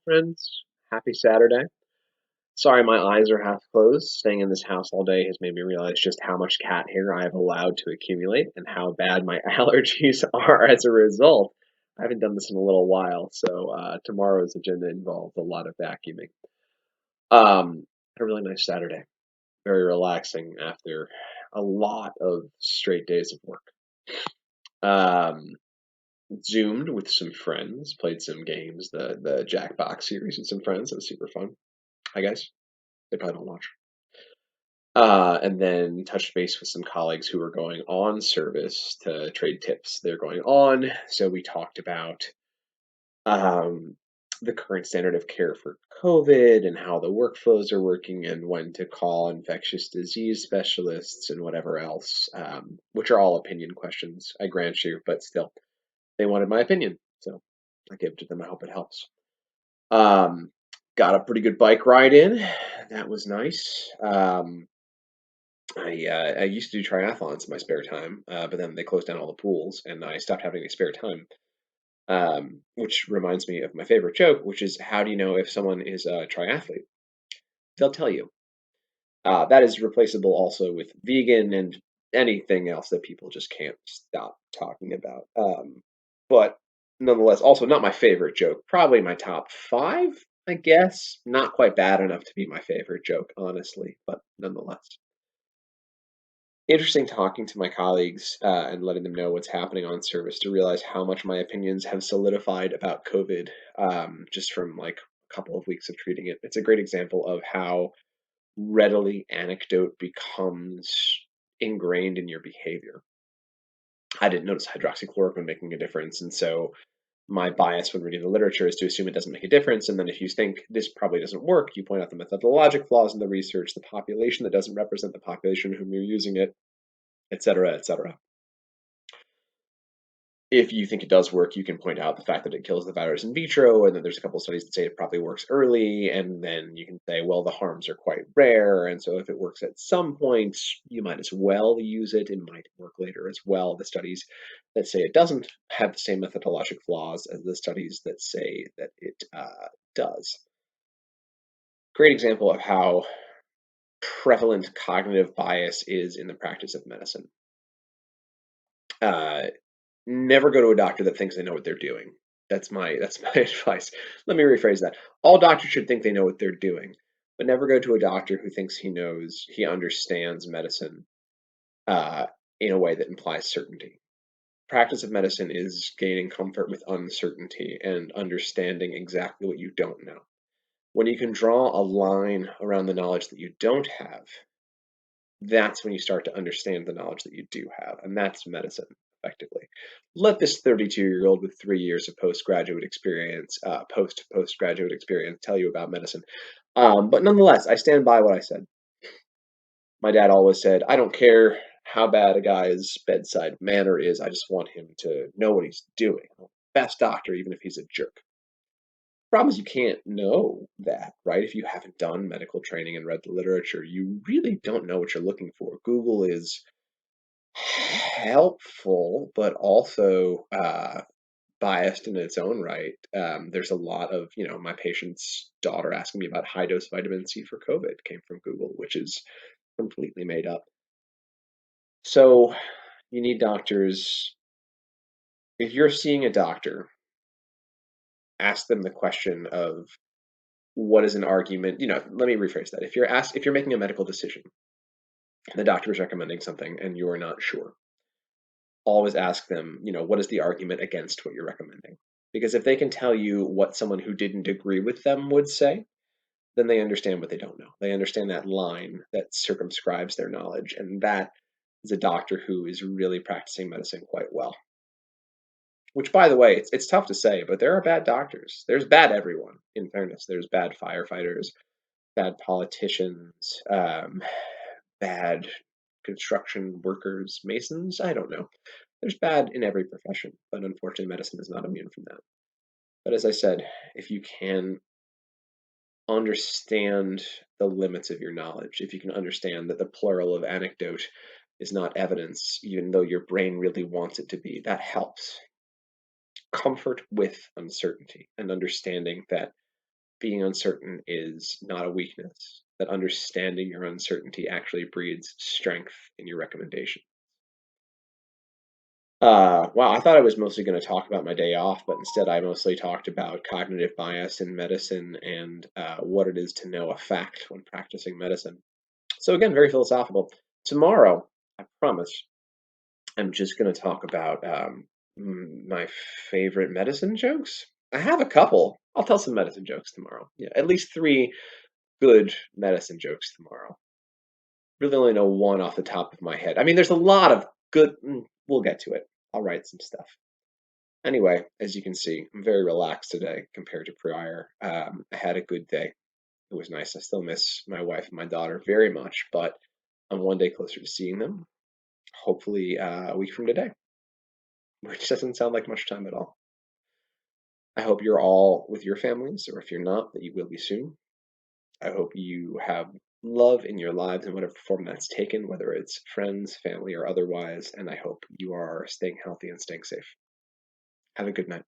friends. Happy Saturday. Sorry, my eyes are half closed. Staying in this house all day has made me realize just how much cat hair I have allowed to accumulate and how bad my allergies are as a result. I haven't done this in a little while, so tomorrow's agenda involves a lot of vacuuming. Had a really nice Saturday. Very relaxing after a lot of straight days of work. Um, Zoomed with some friends, played some games, the Jackbox series with some friends. It was super fun. I guess they probably don't watch. And then touched base with some colleagues who were going on service to trade tips. They're going on, so we talked about um, the current standard of care for COVID and how the workflows are working and when to call infectious disease specialists and whatever else, which are all opinion questions, I grant you, but still, they wanted my opinion, so I gave it to them. I hope it helps. Um, got a pretty good bike ride in. That was nice. I used to do triathlons in my spare time, but then they closed down all the pools, and I stopped having any spare time. Which reminds me of my favorite joke, which is, how do you know if someone is a triathlete? They'll tell you. That is replaceable also with vegan and anything else that people just can't stop talking about. But nonetheless, also not my favorite joke. Probably my top five, I guess. Not quite bad enough to be my favorite joke, honestly, but nonetheless. Interesting talking to my colleagues and letting them know what's happening on service to realize how much my opinions have solidified about COVID just from like a couple of weeks of treating it. It's a great example of how readily anecdote becomes ingrained in your behavior. I didn't notice hydroxychloroquine making a difference, and so my bias when reading the literature is to assume it doesn't make a difference. And then if you think this probably doesn't work, you point out the methodologic flaws in the research, the population that doesn't represent the population whom you're using it, et cetera, et cetera. If you think it does work, you can point out the fact that it kills the virus in vitro, and then there's a couple of studies that say it probably works early, and then you can say, well, the harms are quite rare, and so if it works at some point, you might as well use it. It might work later as well. The studies that say it doesn't have the same methodologic flaws as the studies that say that it does. Great example of how prevalent cognitive bias is in the practice of medicine. Uh, Never go to a doctor that thinks they know what they're doing. That's my advice. Let me rephrase that. All doctors should think they know what they're doing, but never go to a doctor who thinks he understands medicine uh, in a way that implies certainty. Practice of medicine is gaining comfort with uncertainty and understanding exactly what you don't know. When you can draw a line around the knowledge that you don't have, that's when you start to understand the knowledge that you do have, and that's medicine, effectively. Let this 32-year-old with 3 years of postgraduate experience, postgraduate experience, tell you about medicine. But nonetheless, I stand by what I said. My dad always said, "I don't care how bad a guy's bedside manner is. I just want him to know what he's doing. Best doctor, even if he's a jerk." Problem is you can't know that, right? If you haven't done medical training and read the literature, you really don't know what you're looking for. Google is helpful, but also biased in its own right. There's a lot of, my patient's daughter asking me about high dose vitamin C for COVID came from Google, which is completely made up. So you need doctors. If you're seeing a doctor, ask them the question of what is an argument. Let me rephrase that. If you're making a medical decision, the doctor is recommending something and you're not sure, always ask them, what is the argument against what you're recommending? Because if they can tell you what someone who didn't agree with them would say, then they understand what they don't know. They understand that line that circumscribes their knowledge. And that is a doctor who is really practicing medicine quite well. Which, by the way, it's tough to say, but there are bad doctors. There's bad everyone, in fairness. There's bad firefighters, bad politicians, bad construction workers, masons. I don't know. There's bad in every profession, but unfortunately, medicine is not immune from that. But as I said, if you can understand the limits of your knowledge, if you can understand that the plural of anecdote is not evidence, even though your brain really wants it to be, that helps. Comfort with uncertainty and understanding that being uncertain is not a weakness, that understanding your uncertainty actually breeds strength in your recommendation. Wow, I thought I was mostly going to talk about my day off, but instead I mostly talked about cognitive bias in medicine and what it is to know a fact when practicing medicine. So, again, very philosophical. Tomorrow, I promise, I'm just going to talk about my favorite medicine jokes. I have a couple. I'll tell some medicine jokes tomorrow. Yeah, at least three good medicine jokes tomorrow. Really only know one off the top of my head. I mean, there's a lot of good. We'll get to it. I'll write some stuff. Anyway, as you can see, I'm very relaxed today compared to prior. I had a good day. It was nice. I still miss my wife and my daughter very much, but I'm one day closer to seeing them. Hopefully, a week from today, which doesn't sound like much time at all. I hope you're all with your families, or if you're not, that you will be soon. I hope you have love in your lives in whatever form that's taken, whether it's friends, family, or otherwise. And I hope you are staying healthy and staying safe. Have a good night.